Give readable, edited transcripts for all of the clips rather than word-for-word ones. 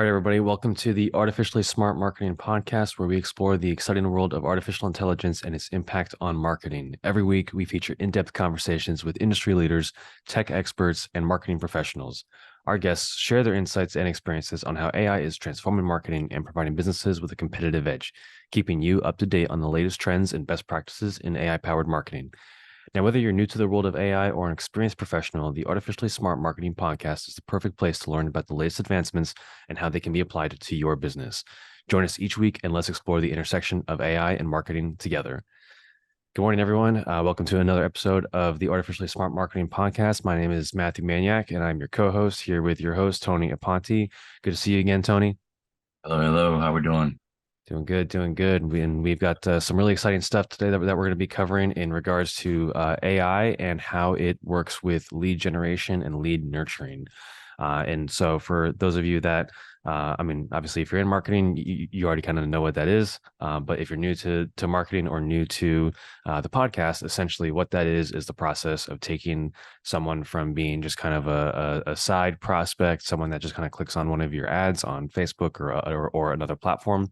All right, everybody, welcome to the Artificially Smart Marketing Podcast, where we explore the exciting world of artificial intelligence and its impact on marketing. Every week, we feature in-depth conversations with industry leaders, tech experts, and marketing professionals. Our guests share their insights and experiences on how AI is transforming marketing and providing businesses with a competitive edge, keeping you up to date on the latest trends and best practices in AI-powered marketing. Now, whether you're new to the world of AI or an experienced professional, the Artificially Smart Marketing Podcast is the perfect place to learn about the latest advancements and how they can be applied to your business. Join us each week and let's explore the intersection of AI and marketing together. Good morning, everyone. Welcome to another episode of the Artificially Smart Marketing Podcast. My name is Matthew Manyak, and I'm your co-host here with your host, Tony Aponte. Good to see you again, Tony. Hello. How we doing? Doing good, doing good. We've got some really exciting stuff today that we're going to be covering in regards to AI and how it works with lead generation and lead nurturing. And so for those of you that, obviously, if you're in marketing, you already kind of know what that is. But if you're new to marketing or new to the podcast, essentially what that is the process of taking someone from being just kind of a side prospect, someone that just kind of clicks on one of your ads on Facebook or another platform,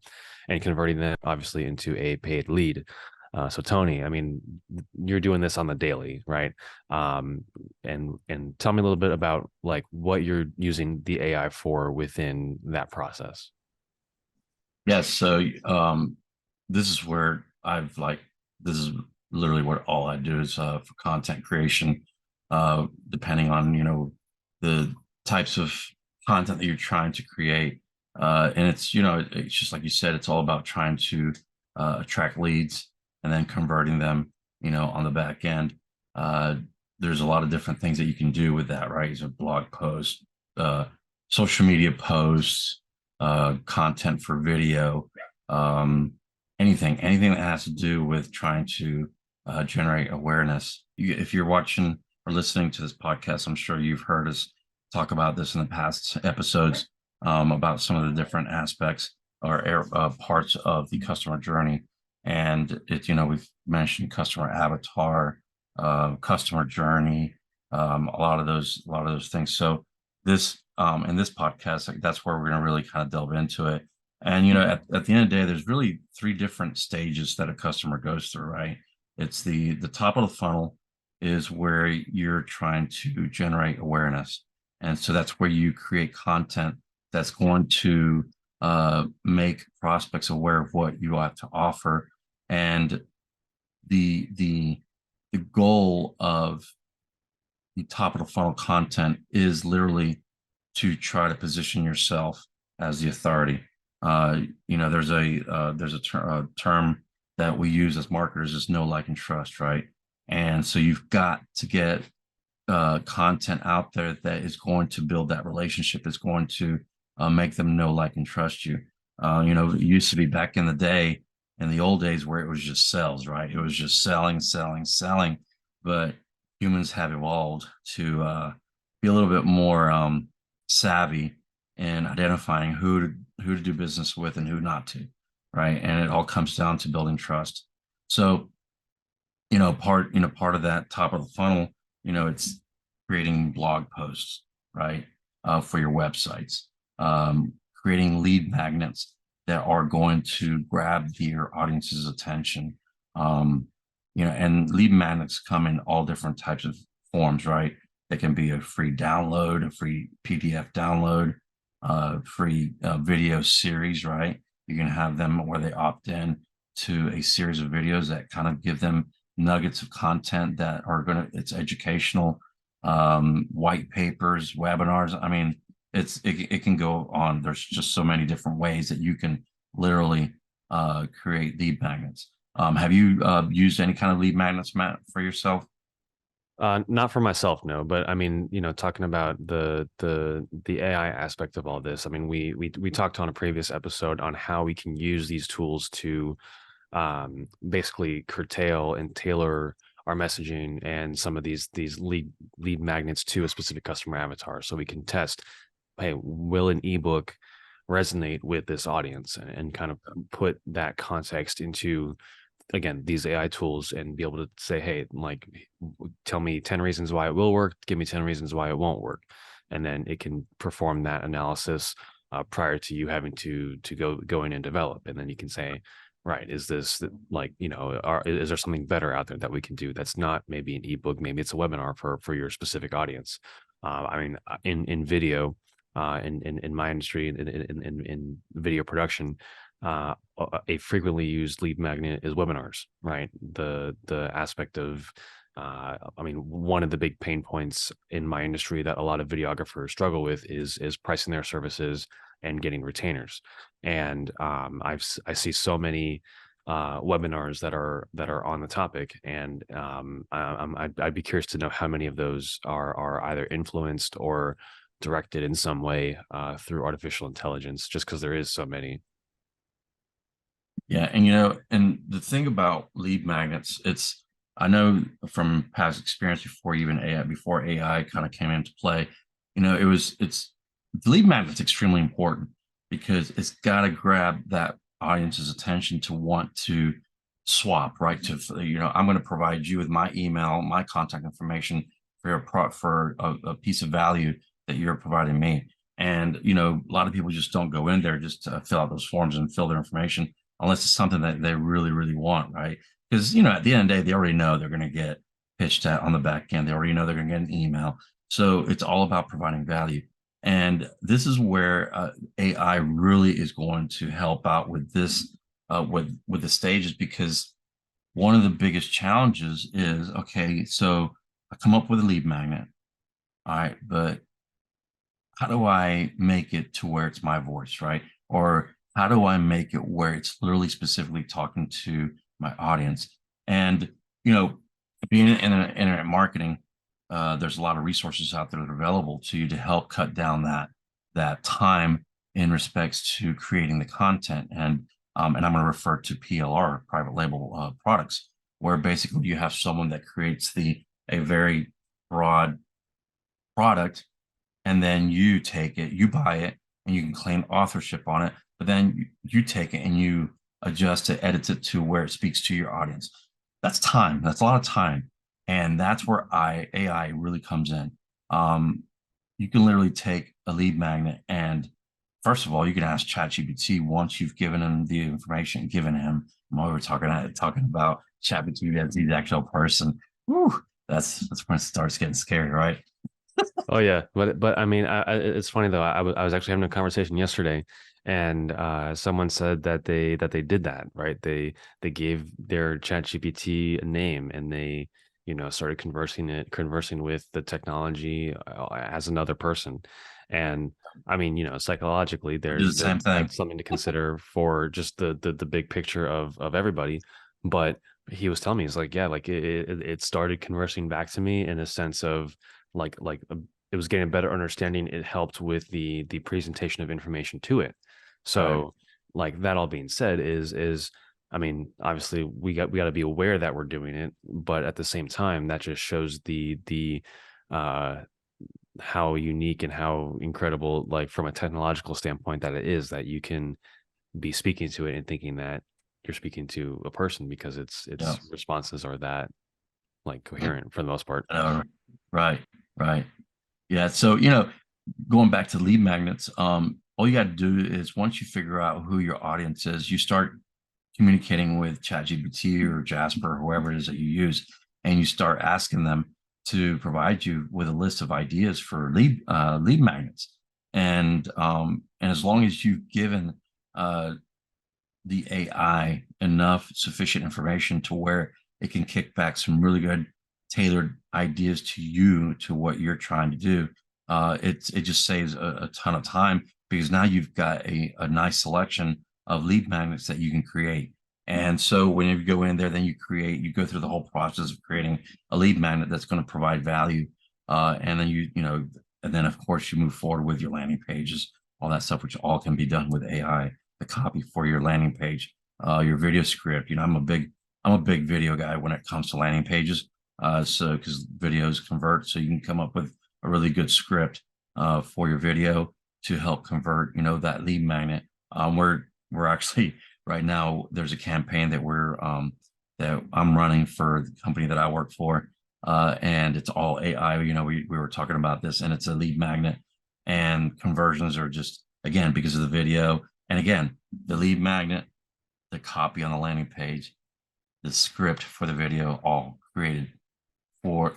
and converting them obviously into a paid lead. So Tony, I mean, you're doing this on the daily, right? And tell me a little bit about like what you're using the AI for within that process. Yes. So this is where this is literally what all I do is for content creation, depending on the types of content that you're trying to create. And it's just like you said, it's all about trying to attract leads and then converting them, on the back end. Uh, there's a lot of different things that you can do with that, right? So blog posts, uh, social media posts, content for video, um, anything that has to do with trying to generate awareness. If you're watching or listening to this podcast, I'm sure you've heard us talk about this in the past episodes, about some of the different aspects or parts of the customer journey. And we've mentioned customer avatar, customer journey, a lot of those things. So this in this podcast, like, that's where we're going to really kind of delve into it. And at the end of the day, there's really three different stages that a customer goes through, right? It's the top of the funnel is where you're trying to generate awareness. And so that's where you create content that's going to make prospects aware of what you have to offer. And the goal of the top of the funnel content is literally to try to position yourself as the authority. There's a term that we use as marketers is know, like, and trust, right? And so you've got to get content out there that is going to build that relationship, is going to make them know, like, and trust you. It used to be back in the day, in the old days, where it was just sales, right? It was just selling, selling, selling. But humans have evolved to be a little bit more savvy in identifying who to do business with and who not to, right? And it all comes down to building trust. So, part of that top of the funnel, it's creating blog posts, right, for your websites, creating lead magnets that are going to grab your audience's attention. And lead magnets come in all different types of forms, right? They can be a free download, a free PDF download, free video series, right? You can have them where they opt in to a series of videos that kind of give them nuggets of content that are it's educational, white papers, webinars. I mean, it can go on. There's just so many different ways that you can literally create lead magnets. Have you used any kind of lead magnets, Matt, for yourself? Not for myself, no, but I mean, talking about the AI aspect of all this. I mean, we talked on a previous episode on how we can use these tools to basically curtail and tailor our messaging and some of these lead magnets to a specific customer avatar, so we can test, hey, will an ebook resonate with this audience, and kind of put that context into, again, these AI tools, and be able to say, hey, like, tell me 10 reasons why it will work, give me 10 reasons why it won't work. And then it can perform that analysis prior to you having to go in and develop. And then you can say, right, is this like, is there something better out there that we can do that's not maybe an ebook, maybe it's a webinar for your specific audience. I mean, in video, in my industry, in video production, a frequently used lead magnet is webinars, right? The aspect of I mean, one of the big pain points in my industry that a lot of videographers struggle with is pricing their services and getting retainers. And I see so many webinars that are on the topic, and I'd be curious to know how many of those are either influenced or directed in some way through artificial intelligence, just because there is so many. Yeah, and and the thing about lead magnets, it's I know from past experience before even AI, before AI kind of came into play, it's the lead magnet's extremely important because it's got to grab that audience's attention to want to swap, right? I'm going to provide you with my email, my contact information for a piece of value that you're providing me. And a lot of people just don't go in there just to fill out those forms and fill their information unless it's something that they really, really want, right? Because at the end of the day, they already know they're going to get pitched at on the back end. They already know they're going to get an email. So it's all about providing value. And this is where AI really is going to help out with this, with the stages, because one of the biggest challenges is, okay, so I come up with a lead magnet, all right, but how do I make it to where it's my voice, right? Or how do I make it where it's literally specifically talking to my audience? And, being in internet marketing, there's a lot of resources out there that are available to you to help cut down that time in respects to creating the content. And I'm going to refer to PLR, private label products, where basically you have someone that creates a very broad product, and then you take it, you buy it, and you can claim authorship on it. But then you take it and you adjust it, edit it to where it speaks to your audience. That's time. That's a lot of time, and that's where AI really comes in. You can literally take a lead magnet, and first of all, you can ask ChatGPT once you've given him the information, given him. While we're talking about ChatGPT as the actual person, whew, that's when it starts getting scary, right? Oh yeah, but I mean, it's funny though. I was actually having a conversation yesterday, and someone said that they did that, right? They gave their Chat GPT a name, and they started conversing with the technology as another person. And I mean, psychologically, Do the same thing. that's something to consider for just the big picture of everybody. But he was telling me, he's like, yeah, like it started conversing back to me in a sense of like it was getting a better understanding. It helped with the presentation of information to it. Right. So like that all being said is I mean, obviously we got to be aware that we're doing it, but at the same time that just shows the uh how unique and how incredible, like from a technological standpoint, that it is that you can be speaking to it and thinking that you're speaking to a person because Yeah. its responses are that like coherent for the most part. Right. Right. Yeah. So, going back to lead magnets, all you got to do is once you figure out who your audience is, you start communicating with ChatGPT or Jasper or whoever it is that you use, and you start asking them to provide you with a list of ideas for lead magnets. And as long as you've given uh, the AI enough sufficient information to where it can kick back some really good tailored ideas to you to what you're trying to do. It just saves a ton of time because now you've got a nice selection of lead magnets that you can create. And so when you go in there, then you go through the whole process of creating a lead magnet that's going to provide value. And then and then of course you move forward with your landing pages, all that stuff, which all can be done with AI. The copy for your landing page, your video script. I'm a big video guy when it comes to landing pages. So because videos convert, so you can come up with a really good script for your video to help convert, that lead magnet. We're actually right now there's a campaign that I'm running for the company that I work for, and it's all AI. We were talking about this, and it's a lead magnet, and conversions are just again, because of the video. And again, the lead magnet, the copy on the landing page, the script for the video, all created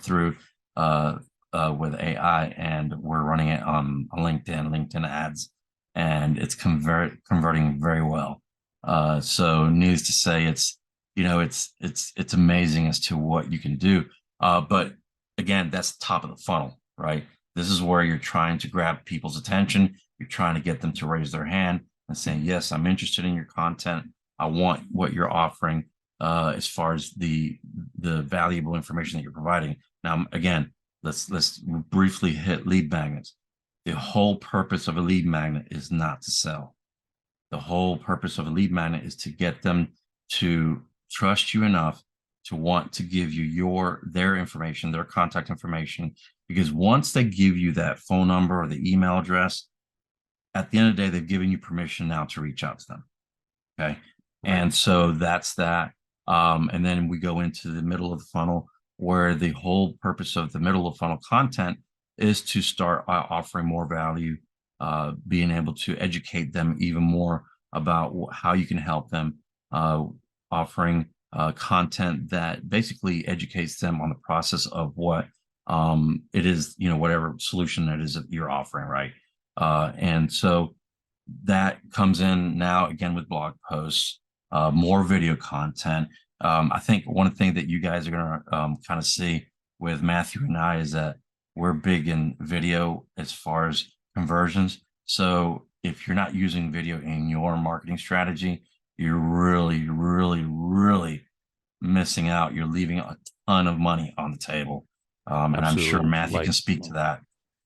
through with AI, and we're running it on LinkedIn ads, and it's converting very well. So needless to say, it's amazing as to what you can do. But again, that's top of the funnel, right? This is where you're trying to grab people's attention. You're trying to get them to raise their hand and saying, yes, I'm interested in your content. I want what you're offering as far as the valuable information that you're providing. Now, again, let's briefly hit lead magnets. The whole purpose of a lead magnet is not to sell. The whole purpose of a lead magnet is to get them to trust you enough to want to give you their information, their contact information, because once they give you that phone number or the email address, at the end of the day, they've given you permission now to reach out to them. Okay. Right. And so that's that. And then we go into the middle of the funnel, where the whole purpose of the middle of funnel content is to start offering more value, being able to educate them even more about how you can help them, offering content that basically educates them on the process of what it is, whatever solution it is that you're offering, right? And so that comes in now again with blog posts, more video content. I think one thing that you guys are going to kind of see with Matthew and I is that we're big in video as far as conversions. So if you're not using video in your marketing strategy, you're really, really, really missing out. You're leaving a ton of money on the table. And I'm sure Absolutely. Matthew can speak to that.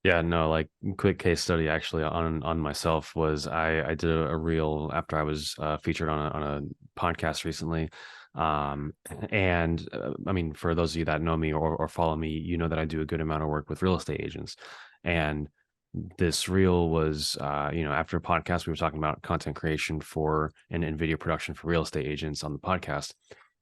Yeah, no, like quick case study actually on myself was I did a reel after I was featured on a podcast recently. And I mean, for those of you that know me or follow me, you know that I do a good amount of work with real estate agents. And this reel was, after a podcast, we were talking about content creation for and video production for real estate agents on the podcast.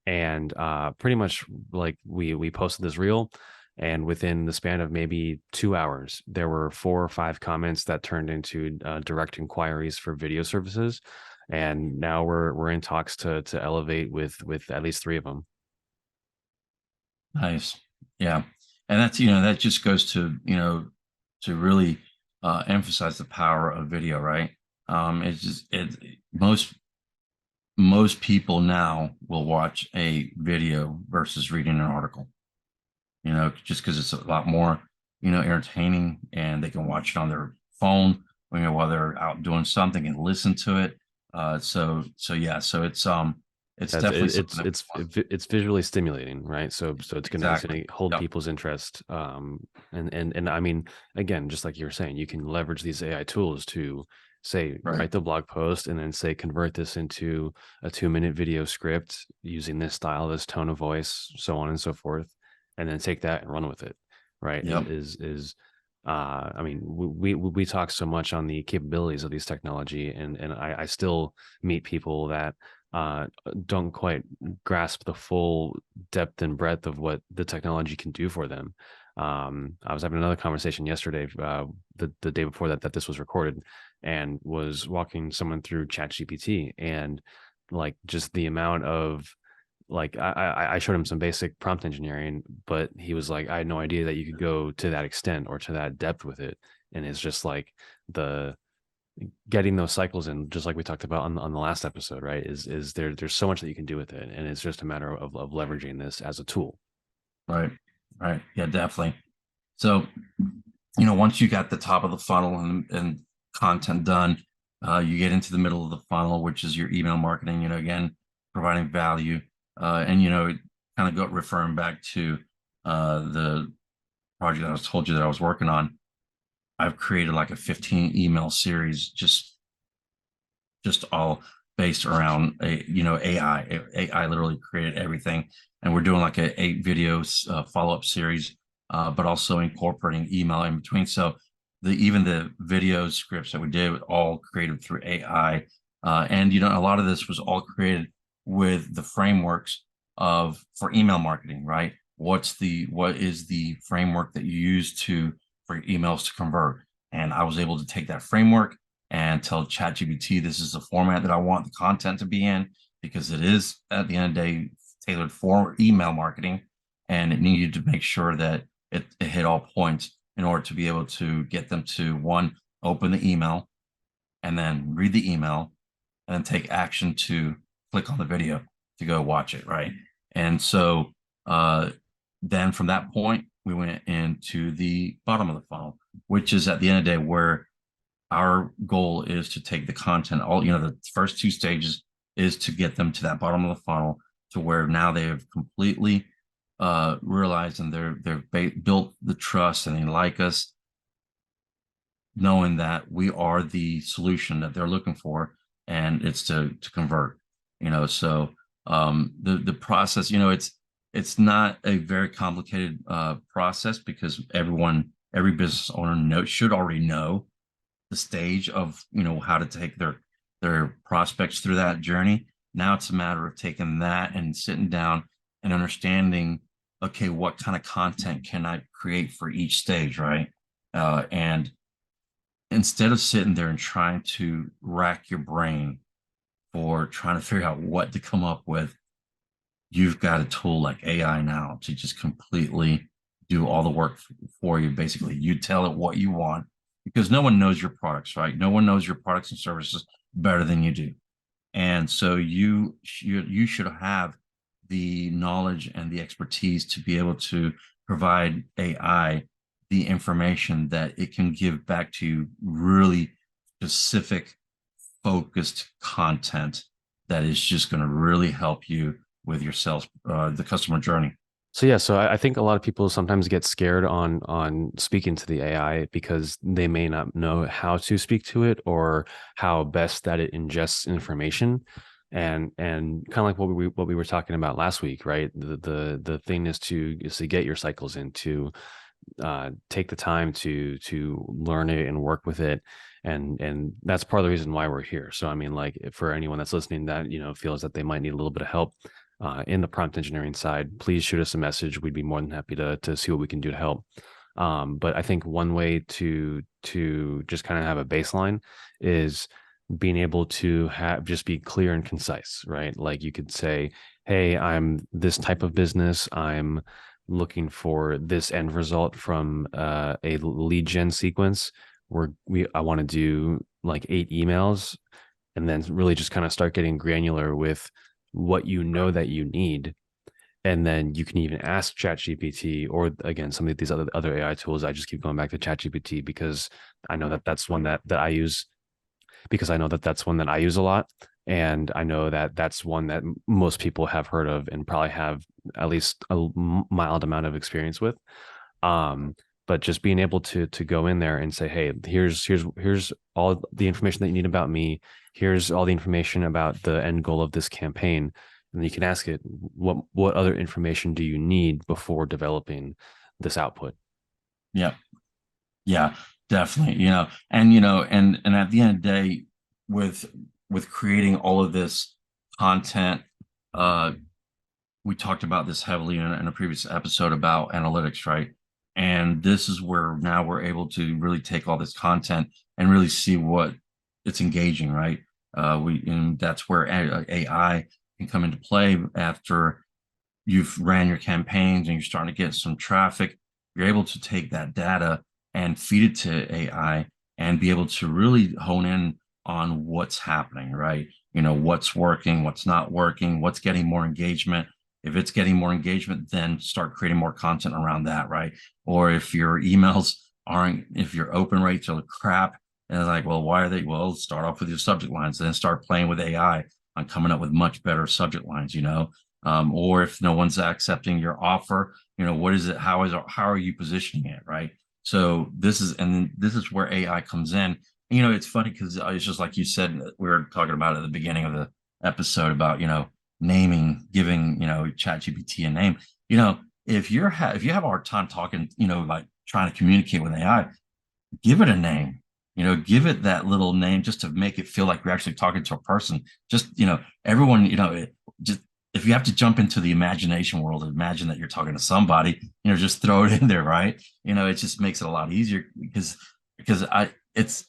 And pretty much like we posted this reel, and within the span of maybe 2 hours, there were 4 or 5 comments that turned into direct inquiries for video services. And now we're in talks to elevate with at least 3 of them. Nice. Yeah. And that's, that just goes to, to really emphasize the power of video, right? It's just, most people now will watch a video versus reading an article, just because it's a lot more, entertaining, and they can watch it on their phone, while they're out doing something and listen to it. So yeah, so it's definitely it's visually stimulating, right? So it's gonna hold Yep. people's interest. And I mean, again, just like you were saying, you can leverage these AI tools to say write the blog post and then say convert this into a 2-minute video script using this style, this tone of voice, so on and so forth, and then take that and run with it, right? Yep. I mean, we talk so much on the capabilities of these technology, and I still meet people that don't quite grasp the full depth and breadth of what the technology can do for them. I was having another conversation yesterday, the day before that this was recorded, and was walking someone through ChatGPT, and like just the amount of like I showed him some basic prompt engineering, but he was like, I had no idea that you could go to that extent or to that depth with it. And it's just like the getting those cycles in, just like we talked about on the last episode, right? Is there's so much that you can do with it, and it's just a matter of leveraging this as a tool. Right. Yeah, definitely. So, once you got the top of the funnel and content done, you get into the middle of the funnel, which is your email marketing, again, providing value. And, kind of go referring back to the project that I told you that I was working on. I've created like a 15 email series, just all based around AI. AI literally created everything, and we're doing like a 8 videos follow-up series, but also incorporating email in between. So even the video scripts that we did were all created through AI, and a lot of this was all created with the frameworks for email marketing, right? What is the framework that you use for emails to convert? And I was able to take that framework and tell ChatGPT this is the format that I want the content to be in, because it is at the end of the day tailored for email marketing, and it needed to make sure that it hit all points in order to be able to get them to, one, open the email and then read the email and then take action to click on the video to go watch it, right? And so then from that point, we went into the bottom of the funnel, which is at the end of the day where our goal is to take the content, all, the first two stages is to get them to that bottom of the funnel, to where now they have completely realized and they've built the trust and they like us, knowing that we are the solution that they're looking for, and it's to convert. So the process, it's not a very complicated process, because every business owner should already know the stage of how to take their prospects through that journey. Now it's a matter of taking that and sitting down and understanding, okay, what kind of content can I create for each stage, right? And instead of sitting there and trying to rack your brain for trying to figure out what to come up with, you've got a tool like AI now to just completely do all the work for you. Basically, you tell it what you want, because no one knows your products, right? No one knows your products and services better than you do. And so you should have the knowledge and the expertise to be able to provide AI the information that it can give back to you, really specific, focused content that is just going to really help you with your sales, the customer journey. So yeah, so I think a lot of people sometimes get scared on speaking to the AI because they may not know how to speak to it or how best that it ingests information. And kind of like what we were talking about last week, right? The thing is to get your cycles in, to take the time to learn it and work with it, and that's part of the reason why we're here. So I mean, like, for anyone that's listening that feels that they might need a little bit of help in the prompt engineering side, please shoot us a message. We'd be more than happy to see what we can do to help. But I think one way to just kind of have a baseline is being able to just be clear and concise, right? Like, you could say, hey, I'm this type of business. I'm looking for this end result from a lead gen sequence where I want to do like 8 emails, and then really just kind of start getting granular with what that you need. And then you can even ask ChatGPT, or again, some of these other AI tools. I just keep going back to ChatGPT because I know that that's one that I use, because I know that that's one that I use a lot. And I know that that's one that most people have heard of and probably have at least a mild amount of experience with. But just being able to go in there and say, hey, here's all the information that you need about me. Here's all the information about the end goal of this campaign. And you can ask it, what other information do you need before developing this output? Yeah. Yeah, definitely. And at the end of the day, with creating all of this content, uh, we talked about this heavily in a previous episode about analytics, right? And this is where now we're able to really take all this content and really see what it's engaging, right? And that's where AI can come into play. After you've ran your campaigns and you're starting to get some traffic, you're able to take that data and feed it to AI and be able to really hone in on what's happening, right? What's working, what's not working, what's getting more engagement. If it's getting more engagement, then start creating more content around that, right? Or if your emails if your open rates are crap, and it's like, well, why are they? Well, start off with your subject lines, then start playing with AI on coming up with much better subject lines, or if no one's accepting your offer, what is it? How are you positioning it, right? So this is where AI comes in. It's funny because it's just like you said, we were talking about at the beginning of the episode about, naming, giving, ChatGPT a name. If you have a hard time talking, like trying to communicate with AI, give it a name. Give it that little name just to make it feel like you're actually talking to a person. Just, everyone, just, if you have to jump into the imagination world and imagine that you're talking to somebody, just throw it in there, right? It just makes it a lot easier, because it's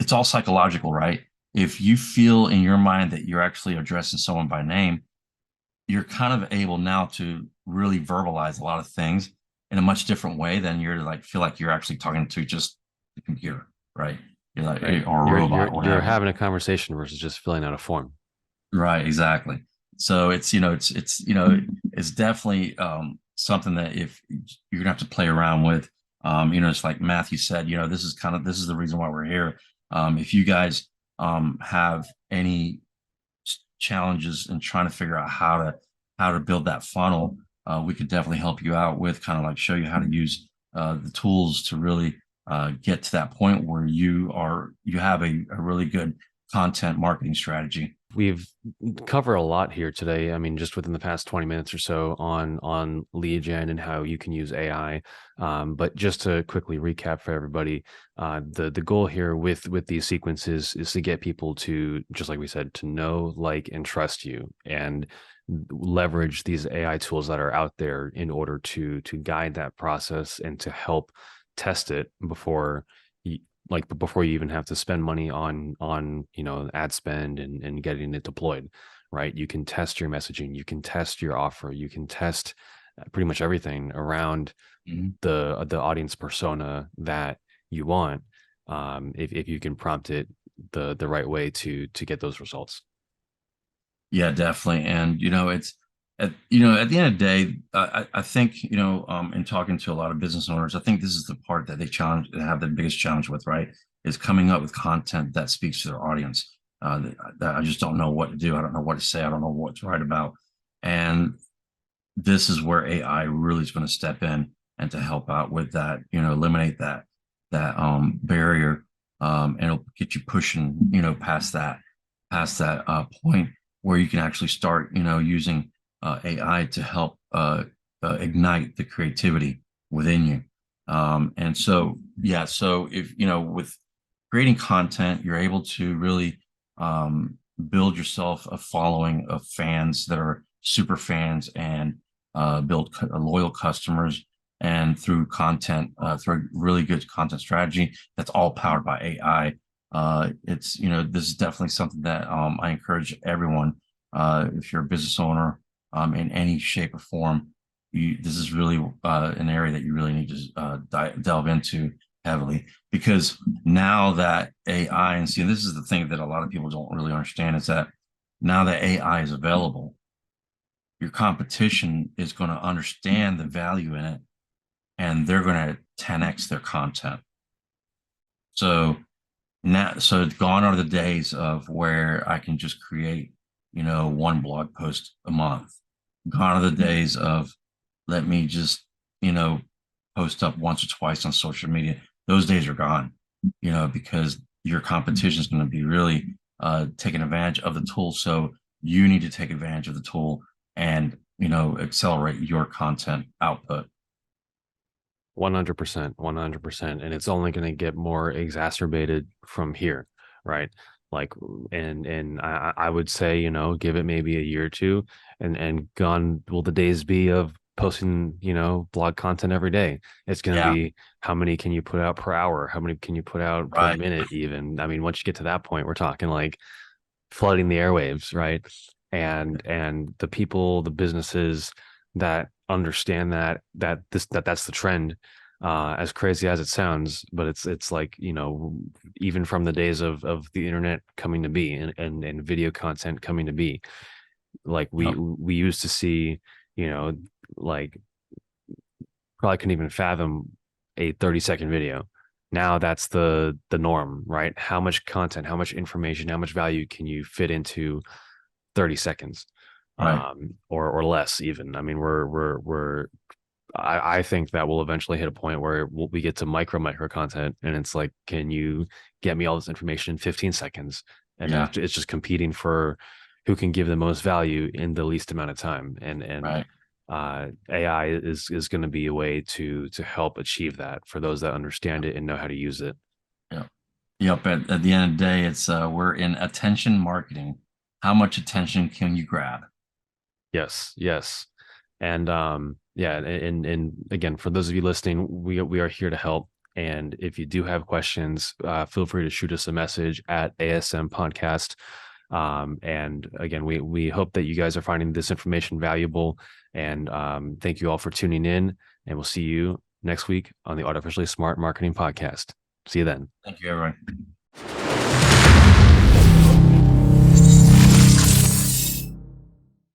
it's all psychological, right? If you feel in your mind that you're actually addressing someone by name, you're kind of able now to really verbalize a lot of things in a much different way than you're like feel like you're actually talking to just the computer, right? You're like Right. or a You're robot, you're you're whatever. having a conversation versus just filling out a form. Right, exactly. So it's definitely something that if you're gonna have to play around with. It's like Matthew said, this is the reason why we're here. If you guys have any challenges in trying to figure out how to build that funnel, we could definitely help you out with kind of like show you how to use the tools to really get to that point where you have a really good content marketing strategy. We've covered a lot here today. I mean, just within the past 20 minutes or so on lead gen and how you can use AI. But just to quickly recap for everybody, the goal here with these sequences is to get people to, just like we said, to know, like, and trust you, and leverage these AI tools that are out there in order to guide that process and to help test it before you, like before you even have to spend money on ad spend and getting it deployed. Right, you can test your messaging, you can test your offer, you can test pretty much everything around Mhm. the audience persona that you want, if you can prompt it the right way to get those results. Yeah, definitely. And at the end of the day, I think in talking to a lot of business owners, I think this is the part that they have the biggest challenge with, right? Is coming up with content that speaks to their audience. That I just don't know what to do. I don't know what to say. I don't know what to write about. And this is where AI really is going to step in and to help out with that, eliminate that barrier, and it'll get you pushing, past that point where you can actually start, using AI to help ignite the creativity within you. And so, yeah, so if with creating content, you're able to really build yourself a following of fans that are super fans and build loyal customers. And through content, through really good content strategy, that's all powered by AI. This is definitely something that I encourage everyone. If you're a business owner in any shape or form, this is really an area that you really need to delve into heavily, because now that AI, and see, this is the thing that a lot of people don't really understand, is that now that AI is available, your competition is going to understand the value in it, and they're going to 10x their content. So so gone are the days of where I can just create, one blog post a month. Gone are the days of let me just, you know, post up once or twice on social media. Those days are gone, because your competition is going to be really taking advantage of the tool. So you need to take advantage of the tool and, accelerate your content output. 100%, 100%. And it's only going to get more exacerbated from here, right? Like, and I would say, give it maybe a year or two, and gone will the days be of posting, blog content every day. It's going to Yeah, be, how many can you put out per hour? How many can you put out per right. minute even? I mean, once you get to that point, we're talking like flooding the airwaves, right? And the people, the businesses that understand that's the trend, as crazy as it sounds, but it's like, even from the days of the internet coming to be, and video content coming to be, like we Yep, we used to see, like, probably couldn't even fathom a 30-second video. Now that's the norm, right? How much content, how much information, how much value can you fit into 30 seconds, right. or less even? I mean, I think that we'll eventually hit a point where we get to micro content, and it's like, can you get me all this information in 15 seconds? And then Yeah, it's just competing for who can give the most value in the least amount of time. And right. AI is going to be a way to help achieve that for those that understand it and know how to use it. Yep. Yep. At the end of the day, we're in attention marketing. How much attention can you grab? Yes, yes. And yeah, and again, for those of you listening, we are here to help. And if you do have questions, feel free to shoot us a message at ASM Podcast. And again, we hope that you guys are finding this information valuable. And thank you all for tuning in. And we'll see you next week on the Artificially Smart Marketing Podcast. See you then. Thank you, everyone.